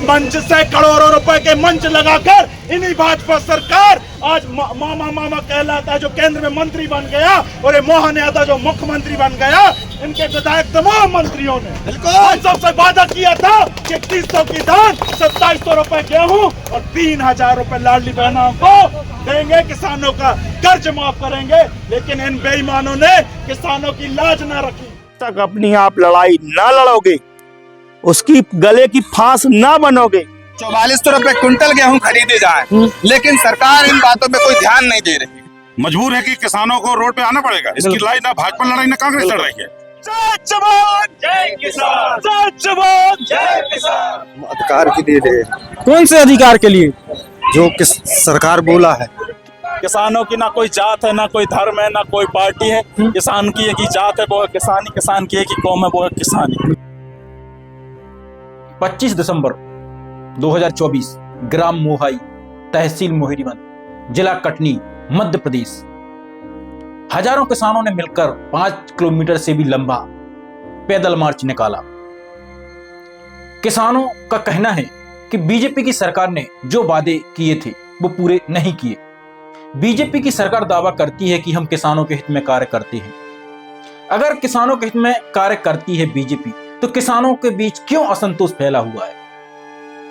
मंच से करोड़ों रुपए के मंच लगाकर इन्हीं भाजपा सरकार आज मामा कहलाता है जो केंद्र में मंत्री बन गया, और ये मोहन यादव जो मुख्यमंत्री बन गया, इनके विधायक तमाम मंत्रियों ने सबसे वादा किया था कि 3100 की धान, 2700 रुपए गेहूं और 3000 रुपए लाडली बहनों को देंगे, किसानों का कर्ज माफ करेंगे। लेकिन इन बेईमानों ने किसानों की लाज न रखी। तक अपनी आप लड़ाई ना लड़ोगे, उसकी गले की फांस ना बनोगे। 4400 रुपए क्विंटल गेहूं खरीदे जाए, लेकिन सरकार इन बातों पे कोई ध्यान नहीं दे रही। मजबूर है कि किसानों को रोड पे आना पड़ेगा। इसकी लड़ाई ना भाजपा लड़ाई ना कांग्रेस लड़ रही है। जय जवान जय किसान, जय जवान जय किसान। अधिकार के लिए कौन से अधिकार के लिए? जो किस सरकार बोला है। किसानों की ना कोई जात है, ना कोई धर्म है, ना कोई पार्टी है। किसान की एक ही जात है, वो है किसानी। किसान की एक ही कौम है, वो है किसानी। 25 दिसंबर 2024 ग्राम मोहाई, तहसील मोहिरीबंद, जिला कटनी, मध्य प्रदेश। हजारों किसानों ने मिलकर 5 किलोमीटर से भी लंबा पैदल मार्च निकाला। किसानों का कहना है कि बीजेपी की सरकार ने जो वादे किए थे वो पूरे नहीं किए। बीजेपी की सरकार दावा करती है कि हम किसानों के हित में कार्य करते हैं। अगर किसानों के हित में कार्य करती है बीजेपी, तो किसानों के बीच क्यों असंतोष फैला हुआ है?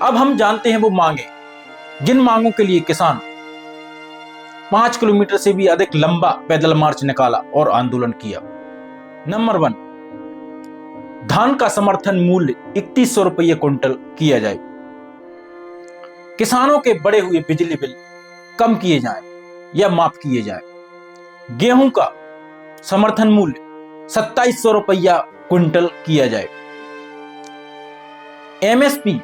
अब हम जानते हैं वो मांगे, जिन मांगों के लिए किसान 5 किलोमीटर से भी अधिक लंबा पैदल मार्च निकाला और आंदोलन किया। नंबर 1, धान का समर्थन मूल्य 3100 रुपये क्विंटल किया जाए। किसानों के बढ़े हुए बिजली बिल कम किए जाएं या माफ किए जाएं। गेहूं का समर्थन मूल्य 2700 रुपया क्विंटल किया जाए। एमएसपी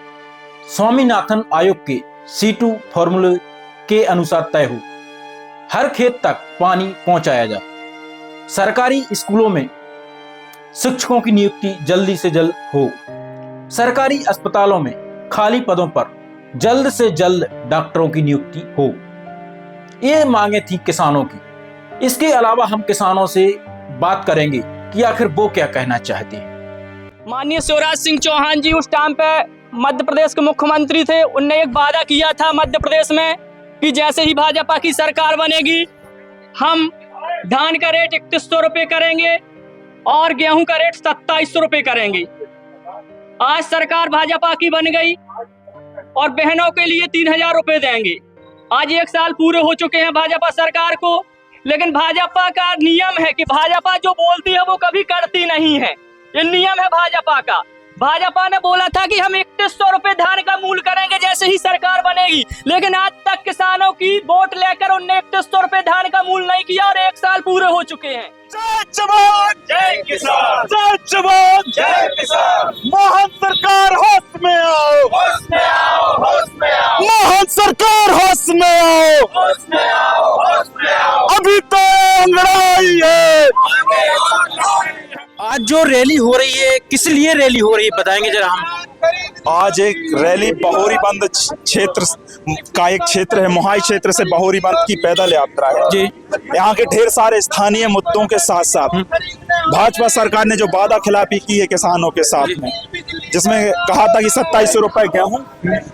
स्वामीनाथन आयोग के C2 फॉर्मूले के अनुसार तय हो। हर खेत तक पानी पहुंचाया जाए। सरकारी स्कूलों में शिक्षकों की नियुक्ति जल्दी से जल्द हो। सरकारी अस्पतालों में खाली पदों पर जल्द से जल्द डॉक्टरों की नियुक्ति हो। ये मांगे थी किसानों की। इसके अलावा हम किसानों से बात करेंगे कि आखिर वो क्या कहना चाहते हैं। माननीय शिवराज सिंह चौहान जी उस टाइम पे मध्य प्रदेश के मुख्यमंत्री थे। उनने एक वादा किया था मध्य प्रदेश में कि जैसे ही भाजपा की सरकार बनेगी, हम धान का रेट 3100 रुपये करेंगे और गेहूं का रेट 2700 रुपये करेंगे। आज सरकार भाजपा की बन गई और बहनों के लिए 3000 रुपये देंगे। आज 1 साल पूरे हो चुके हैं भाजपा सरकार को, लेकिन भाजपा का नियम है कि भाजपा जो बोलती है वो कभी करती नहीं है। ये नियम है भाजपा का। भाजपा ने बोला था कि हम 3100 रुपये धान का मूल्य करेंगे जैसे ही सरकार बनेगी, लेकिन आज तक किसानों की वोट लेकर उनने 3100 रुपये धान का मूल्य नहीं किया और 1 साल पूरे हो चुके हैं। जय जवान जय किसान, जय जवान जय किसान। मोहन सरकार होश में आओ, होश में आओ, होश में आओ। मोहन सरकार होश में आओ, होश में आओ, होश में आओ। अभी तो लड़ाई है। आज जो रैली हो रही है, किस लिए रैली हो रही है बताएंगे जरा हम। आज एक रैली बहोरीबंद क्षेत्र का एक क्षेत्र है, मोहाई क्षेत्र से बहोरीबंद की पैदल यात्रा है जी। यहाँ के ढेर सारे स्थानीय मुद्दों के साथ साथ भाजपा सरकार ने जो वादा खिलाफी की है किसानों के साथ में, जिसमें कहा था कि 2700 रुपए गेहूं,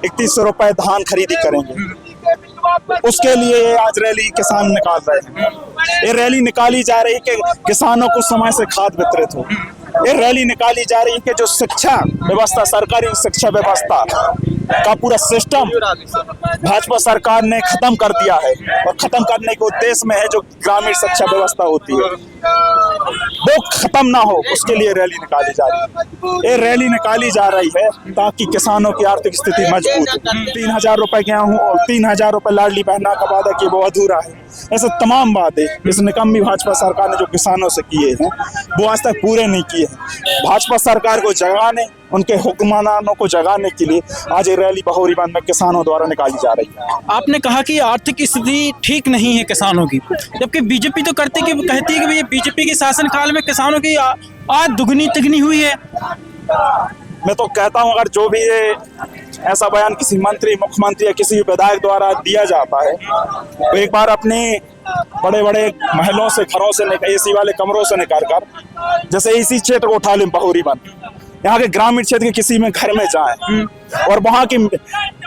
3100 रुपए धान खरीदी करेंगे, उसके लिए आज रैली किसान निकाल रहे हैं। ये रैली निकाली जा रही है कि किसानों को समय से खाद वितरित हो। ये रैली निकाली जा रही है कि जो शिक्षा व्यवस्था, सरकारी शिक्षा व्यवस्था का पूरा सिस्टम भाजपा सरकार ने खत्म कर दिया है, और खत्म करने के उद्देश्य में है जो ग्रामीण शिक्षा व्यवस्था होती है वो खत्म ना हो, उसके लिए रैली निकाली जा रही है। ये रैली निकाली जा रही है ताकि किसानों की आर्थिक स्थिति मजबूत हो। 3000 रुपए गेहूं और 3000 रुपए लाडली बहना का वादा किया वो अधूरा है। ऐसे तमाम वादे इस निकम्मी भाजपा सरकार ने जो किसानों से किए हैं वो आज तक पूरे नहीं किए हैं। भाजपा सरकार को जगाने, उनके हुक्मरानों को जगाने के लिए आज ये रैली बहोरीबंद में किसानों द्वारा निकाली जा रही है। आपने कहा कि आर्थिक स्थिति ठीक नहीं है किसानों की, जबकि बीजेपी तो कहती है कि बीजेपी के शासन काल में किसानों की आज दुगनी तिगनी हुई है। मैं तो कहता हूं अगर जो भी ये ऐसा बयान किसी मंत्री, मुख्यमंत्री या किसी विधायक द्वारा दिया जाता है तो एक बार अपने बड़े बड़े महलों से, घरों से, एसी वाले कमरों से निकाल कर, जैसे इसी क्षेत्र को उठा लें बहोरीबंद, यहाँ के ग्रामीण क्षेत्र के किसी में घर में जाए और वहाँ की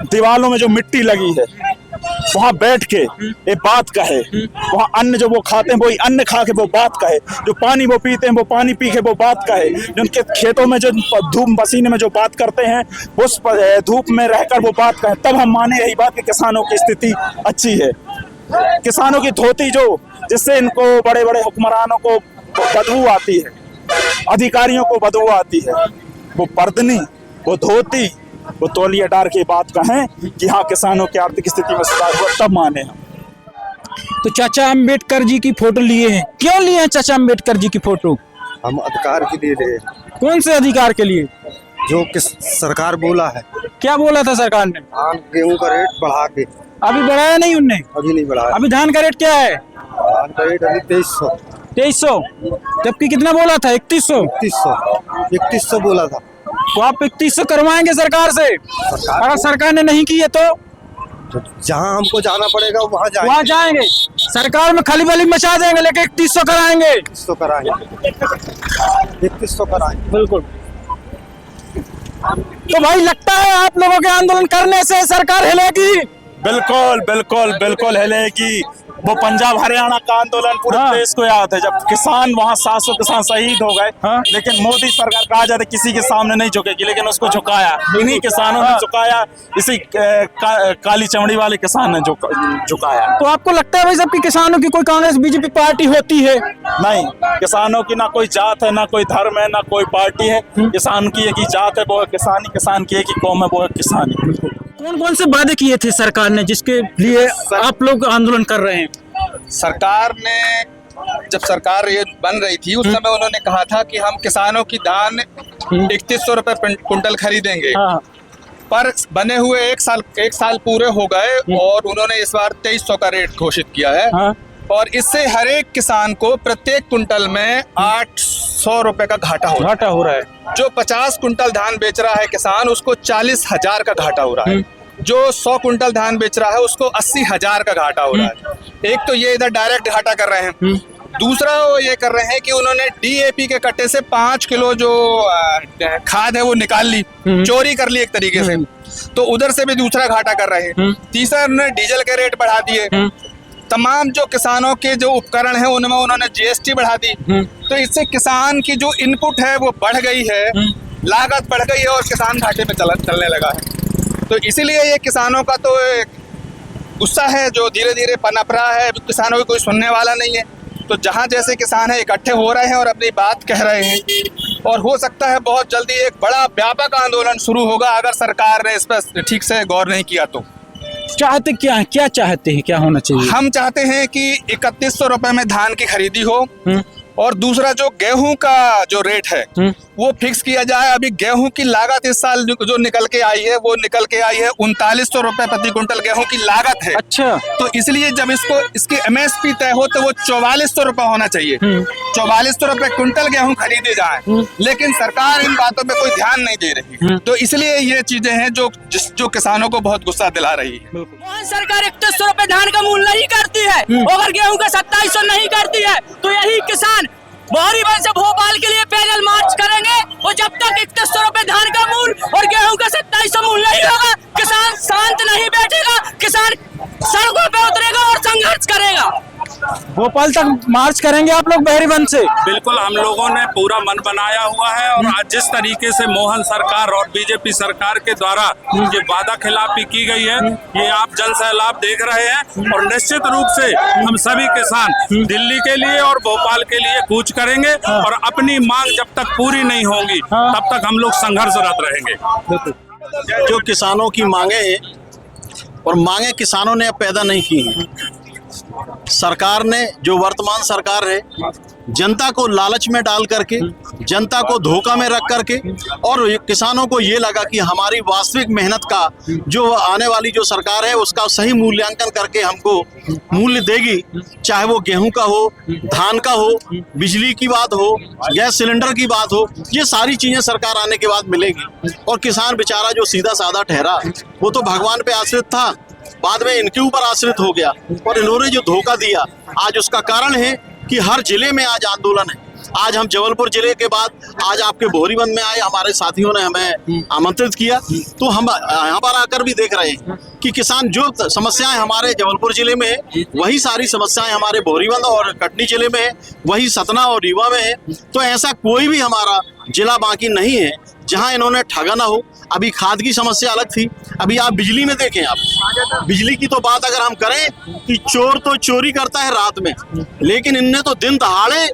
दीवारों में जो मिट्टी लगी है वहाँ बैठ के ये बात कहे, वहाँ अन्न जो वो खाते हैं वही अन्न खा के वो बात कहे, जो पानी वो पीते हैं वो पानी पी के वो बात कहे, जो उनके खेतों में जो धूप पसीने में जो बात करते हैं उस धूप में रहकर वो बात कहे, तब हम माने यही बात कि किसानों की स्थिति अच्छी है। किसानों की धोती जो जिससे इनको बड़े बड़े हुक्मरानों को बदबू आती है, अधिकारियों को बदबू आती है, वो पर्दनी, वो धोती, वो तौलिया डार की बात कहें कि हाँ किसानों की आर्थिक स्थिति में सुधार हुआ, तब माने हम। तो चाचा अम्बेडकर जी की फोटो लिए हैं, क्यों लिए हैं चाचा अम्बेडकर जी की फोटो? हम अधिकार के लिए लिए हैं। कौन से अधिकार के लिए? जो किस सरकार बोला है। क्या बोला था सरकार ने? गेहूं का रेट बढ़ा के। अभी बढ़ाया नहीं उनने? अभी नहीं बढ़ाया। अभी धान का रेट क्या है? धान का रेट अभी 2300। 2300, जबकि कितना बोला था? 3100। 3100 बोला था। तो आप 3100 करवाएंगे सरकार से? अगर सरकार ने नहीं की है तो जहाँ हमको जाना पड़ेगा वहाँ जाएंगे। सरकार में खली बली मचा देंगे, लेकिन 3100 कराएंगे। 3100 कराएंगे। 3100 कराएंगे। बिल्कुल। तो भाई लगता है आप लोगों के आंदोलन करने से सरकार हिलेगी? बिल्कुल बिल्कुल बिल्कुल हिलेगी। वो पंजाब हरियाणा का आंदोलन पूरे देश को याद है, जब किसान वहाँ 700 किसान शहीद हो गए, लेकिन मोदी सरकार कहा जाता है किसी के सामने नहीं झुकेगी, लेकिन उसको झुकाया इन्हीं किसानों ने झुकाया, इसी काली चमड़ी वाले किसान ने झुकाया। तो आपको लगता है भाई साहब कि किसानों की कोई कांग्रेस बीजेपी पार्टी होती है? नहीं, किसानों की ना कोई जात है, ना कोई धर्म है, ना कोई पार्टी है। किसान की एक ही जात है, वो है किसानी। किसान की एक ही कौम है, वो है किसानी। कौन कौन से वादे किए थे सरकार ने जिसके लिए आप लोग आंदोलन कर रहे हैं? सरकार ने, जब सरकार ये बन रही थी उस समय उन्होंने कहा था कि हम किसानों की धान 3100 रुपए कुंटल खरीदेंगे। पर बने हुए एक साल पूरे हो गए और उन्होंने इस बार 2300 का रेट घोषित किया है। और इससे हर एक किसान को प्रत्येक कुंटल में 800 रुपए का घाटा हो रहा है। जो 50 कुंटल धान बेच रहा है किसान, उसको 40,000 का घाटा हो रहा है। जो 100 कुंटल धान बेच रहा है उसको 80,000 का घाटा हो रहा है। एक तो ये इधर डायरेक्ट घाटा कर रहे हैं। दूसरा वो ये कर रहे हैं कि उन्होंने DAP के कट्टे से 5 किलो जो खाद है वो निकाल ली, चोरी कर ली एक तरीके से, तो उधर से भी दूसरा घाटा कर रहे हैं। तीसरा उन्होंने डीजल के रेट बढ़ा दिए। तमाम जो किसानों के जो उपकरण है उनमें उन्होंने GST बढ़ा दी। तो इससे किसान की जो इनपुट है वो बढ़ गई है, लागत बढ़ गई है और किसान घाटे में चलने लगा है। तो इसीलिए ये किसानों का तो गुस्सा है जो धीरे धीरे पनप रहा है। किसानों को कोई सुनने वाला नहीं है। तो जहाँ जैसे किसान है इकट्ठे हो रहे हैं और अपनी बात कह रहे हैं, और हो सकता है बहुत जल्दी एक बड़ा व्यापक आंदोलन शुरू होगा अगर सरकार ने इस पर ठीक से गौर नहीं किया तो। चाहते क्या चाहते हैं, क्या होना चाहिए? हम चाहते हैं कि 3100 रुपए में धान की खरीदी हो, और दूसरा जो गेहूं का जो रेट है वो फिक्स किया जाए। अभी गेहूं की लागत इस साल जो निकल के आई है वो निकल के आई है 3900 रुपए प्रति कुंटल गेहूं की लागत है। अच्छा। तो इसलिए जब इसकी MSP तय हो तो वो 4400 रुपए होना चाहिए। 4400 रुपए कुंटल गेहूं खरीदे जाए, लेकिन सरकार इन बातों पे कोई ध्यान नहीं दे रही। तो इसलिए ये चीजें हैं जो किसानों को बहुत गुस्सा दिला रही है। मोहन सरकार 3100 रुपए धान का मूल्य नहीं करती है, अगर गेहूं का 2700 नहीं करती है तो यही किसान बहरीबंद से भोपाल के लिए पैदल मार्च करेंगे। और जब तक 3100 रुपए धान का मूल्य और गेहूं का 2700 मूल्य नहीं होगा, किसान शांत नहीं बैठेगा, किसान सड़कों पे उतरेगा और संघर्ष करेगा। भोपाल तक मार्च करेंगे आप लोग बहरीबंद से? बिल्कुल, हम लोगों ने पूरा मन बनाया हुआ है। और आज जिस तरीके से मोहन सरकार और बीजेपी सरकार के द्वारा ये वादा खिलाफी की गई है, ये आप जन सैलाब देख रहे हैं। और निश्चित रूप से हम सभी किसान दिल्ली के लिए और भोपाल के लिए कूच करेंगे, और अपनी मांग जब तक पूरी नहीं होगी तब तक हम लोग संघर्षरत रहेंगे। जो किसानों की मांगे हैं, और मांगे किसानों ने अब पैदा नहीं की हैं। सरकार ने, जो वर्तमान सरकार है, जनता को लालच में डाल करके, जनता को धोखा में रख करके, और किसानों को ये लगा कि हमारी वास्तविक मेहनत का जो आने वाली जो सरकार है उसका सही मूल्यांकन करके हमको मूल्य देगी, चाहे वो गेहूं का हो, धान का हो, बिजली की बात हो, गैस सिलेंडर की बात हो, ये सारी चीजें सरकार आने के बाद मिलेगी। और किसान बेचारा जो सीधा साधा ठहरा, वो तो भगवान पे आश्रित था, बाद में इनके ऊपर आश्रित हो गया, और इन्होंने जो धोखा दिया, आज उसका कारण है कि हर जिले में आज आंदोलन है। आज हम जबलपुर जिले के बाद आज आपके बोहरीबंद में आए, हमारे साथियों ने हमें आमंत्रित किया, तो हम यहाँ पर आकर भी देख रहे हैं कि किसान जो समस्याएं हमारे जबलपुर जिले में है वही सारी समस्याएं हमारे बोहरीबंद और कटनी जिले में है, वही सतना और रीवा में है। तो ऐसा कोई भी हमारा जिला बाकी नहीं है जहां इन्होंने ठगा ना हो। अभी खाद की समस्या अलग थी, अभी आप बिजली में देखें, आप बिजली की तो बात अगर हम करें कि चोर तो चोरी करता है रात में, लेकिन इनने तो दिन दहाड़े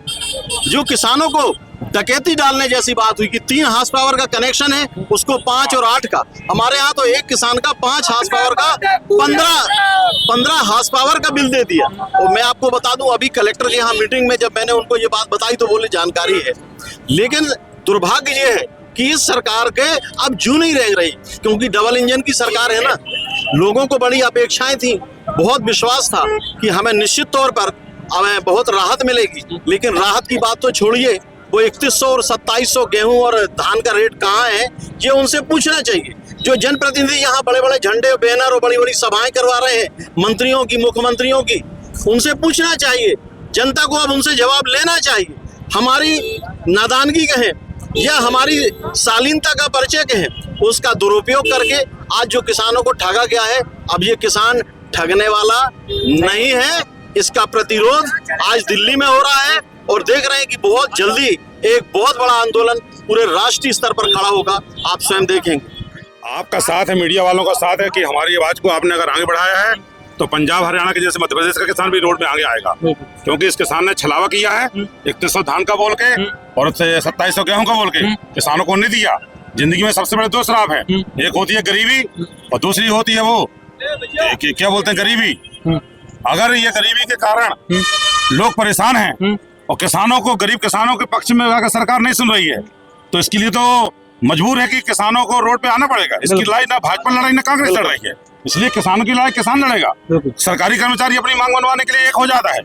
जो किसानों को डकैती डालने जैसी बात हुई कि 3 हार्स पावर का कनेक्शन है उसको 5 और 8 का। हमारे यहाँ तो एक किसान का 5 हार्स पावर का 15 हार्स पावर का बिल दे दिया। और मैं आपको बता दूं, अभी कलेक्टर के यहाँ मीटिंग में जब मैंने उनको ये बात बताई तो बोले जानकारी है, लेकिन दुर्भाग्य ये है कि इस सरकार के अब जू नहीं रह रही, क्योंकि डबल इंजन की सरकार है ना। लोगों को बड़ी अपेक्षाएं थी, बहुत विश्वास था कि हमें निश्चित तौर पर हमें बहुत राहत मिलेगी, लेकिन राहत की बात तो छोड़िए, वो 3100 और 2700 गेहूं और धान का रेट कहाँ है ये उनसे पूछना चाहिए। जो जनप्रतिनिधि यहाँ बड़े बड़े झंडे बैनर और बड़ी बड़ी सभाएं करवा रहे हैं मंत्रियों की, मुख्यमंत्रियों की, उनसे पूछना चाहिए। जनता को अब उनसे जवाब लेना चाहिए। हमारी नादानगी कहें या हमारी शालीनता का परिचय कहें, उसका दुरुपयोग करके आज जो किसानों को ठगा गया है, अब ये किसान ठगने वाला नहीं है। इसका प्रतिरोध आज दिल्ली में हो रहा है और देख रहे हैं कि बहुत जल्दी एक बहुत बड़ा आंदोलन पूरे राष्ट्रीय स्तर पर खड़ा होगा, आप स्वयं देखेंगे। आपका साथ है, मीडिया वालों का साथ है कि हमारी आवाज को आपने अगर आगे बढ़ाया है तो पंजाब हरियाणा के जैसे मध्य प्रदेश का किसान भी रोड में आगे आएगा, क्योंकि इस किसान ने छलावा किया है 3100 धान का बोल के और 2700 गेहूं का बोल के किसानों को नहीं दिया। जिंदगी में सबसे बड़े 2 श्राप है, एक होती है गरीबी और दूसरी होती है वो क्या बोलते हैं गरीबी। अगर ये गरीबी के कारण लोग परेशान हैं और किसानों को, गरीब किसानों के पक्ष में अगर सरकार नहीं सुन रही है तो इसके लिए तो मजबूर है कि किसानों को रोड पे आना पड़ेगा। इसकी लड़ाई ना भाजपा लड़ाई ना कांग्रेस लड़ रही है, इसलिए किसानों की लड़ाई किसान लड़ेगा। सरकारी कर्मचारी अपनी मांग मनवाने के लिए एक हो जाता है,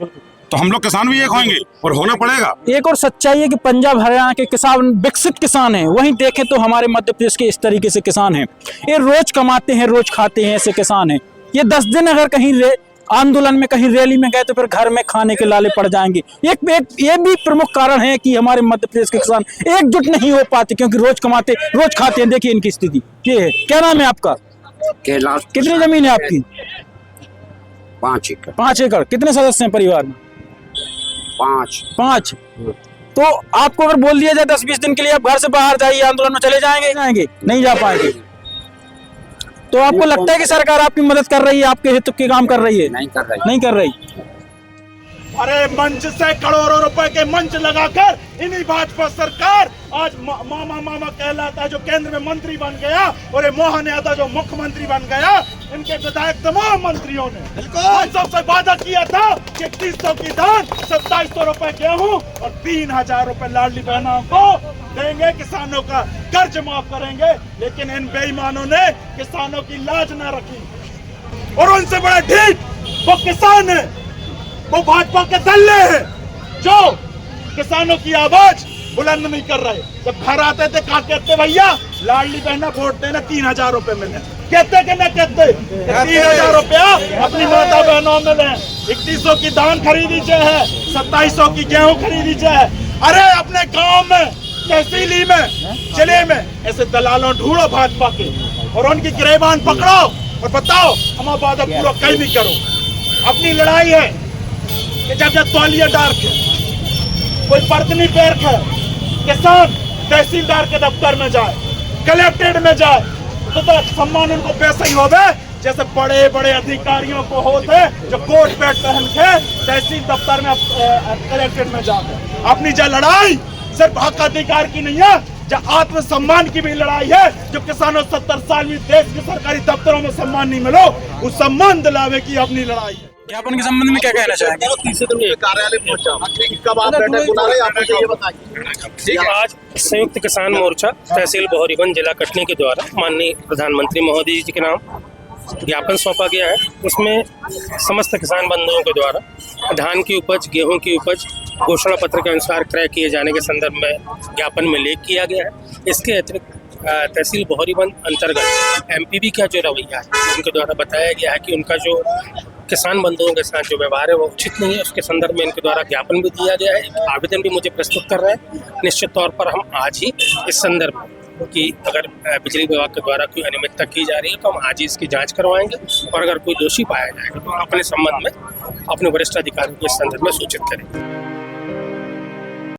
तो हम लोग किसान भी एक होंगे और होना पड़ेगा। एक और सच्चाई है कि पंजाब हरियाणा के किसान विकसित किसान हैं, वहीं देखें तो हमारे मध्य प्रदेश के इस तरीके से किसान हैं। ये रोज कमाते हैं, रोज खाते हैं, ऐसे किसान हैं। ये 10 दिन अगर कहीं आंदोलन में, कहीं रैली में गए तो फिर घर में खाने के लाले पड़ जाएंगे। ये भी प्रमुख कारण है कि हमारे मध्य प्रदेश के किसान एकजुट नहीं हो पाते, क्योंकि रोज कमाते रोज खाते हैं। देखिए इनकी स्थिति ये है। क्या नाम है आपका? कैलाश। कितनी जमीन है आपकी? 5 एकड़। 5 एकड़। कितने सदस्य हैं परिवार में? 5। तो आपको अगर बोल दिया जाए 10-20 दिन के लिए आप घर से बाहर जाइए, आंदोलन में चले जाएंगे? नहीं जा पाएंगे। तो आपको लगता है कि सरकार आपकी मदद कर रही है, आपके हित के काम कर रही है? नहीं कर रही। अरे मंच से करोड़ों रुपए के मंच लगाकर इन्हीं भाजपा सरकार आज मामा कहलाता है जो केंद्र में मंत्री बन गया, और ये मोहन यादव जो मुख्यमंत्री बन गया, इनके विधायक तमाम मंत्रियों ने सबसे वादा किया था कि 3100 की धान, 2700 रुपए गेहूं और 3000 रुपए लाडली बहनों को देंगे, किसानों का कर्ज माफ करेंगे। लेकिन इन बेईमानों ने किसानों की लाज न रखी, और उनसे बड़ा ढीठ वो किसान है, वो भाजपा के दल्ले हैं जो किसानों की आवाज बुलंद नहीं कर रहे। जब घर आते थे कहा कहते भैया लाडली बहना वोट देना 3000 रुपए मिले, कहते कि न कहते 3000 रुपया अपनी माता बहनों में लें। 3100 की धान खरीदी है, 2700 की गेहूं खरीदी है। अरे अपने गांव में, तहसीली में, जिले में ऐसे दलालों ढूंढो भाजपा के और उनकी गिरबान पकड़ो और बताओ हमारा वादा पूरा कहीं नहीं करो। अपनी लड़ाई है कि जब तौलिया डार्क है, कोई बर्तनी पैर है, किसान तहसीलदार के दफ्तर में जाए, कलेक्ट्रेट में जाए तो सम्मान उनको वैसा ही होवे जैसे बड़े बड़े अधिकारियों को होते जो कोट पैंट पहन के तहसील दफ्तर में, कलेक्ट्रेट में जाते। अपनी जो लड़ाई सिर्फ हक अधिकार की नहीं है, जो आत्मसम्मान की भी लड़ाई है। जो किसानों 70 साल में देश के सरकारी दफ्तरों में सम्मान नहीं मिलो, उस सम्मान दिलावे की अपनी लड़ाई है। ज्ञापन के संबंध में क्या कहना चाहेंगे? कार्यालय पहुंचा, कब आप बैठक बुला रहे हैं, आप मुझे ये बताइए। आज संयुक्त किसान मोर्चा तहसील बोहरीबंद जिला कटनी के द्वारा माननीय प्रधानमंत्री महोदय जी के नाम ज्ञापन सौंपा गया है। उसमें समस्त किसान बंधुओं के द्वारा धान की उपज, गेहूं की उपज घोषणा पत्र के अनुसार क्रय किए जाने के संदर्भ में ज्ञापन में उल्लेख किया गया है। इसके अतिरिक्त तहसील बोहरीबंद अंतर्गत एमपीबी का जो रवैया है, उनके द्वारा बताया गया है कि उनका जो किसान बंधुओं के साथ जो व्यवहार है वो उचित नहीं है। उसके संदर्भ में इनके द्वारा ज्ञापन भी दिया गया है, एक आवेदन भी मुझे प्रस्तुत कर रहे हैं। निश्चित तौर पर हम आज ही इस संदर्भ में कि अगर बिजली विभाग के द्वारा कोई अनियमितता की जा रही है तो हम आज ही इसकी जांच करवाएंगे और अगर कोई दोषी पाया जाएगा तो अपने संबंध में अपने वरिष्ठ अधिकारियों को इस संदर्भ में सूचित करेंगे।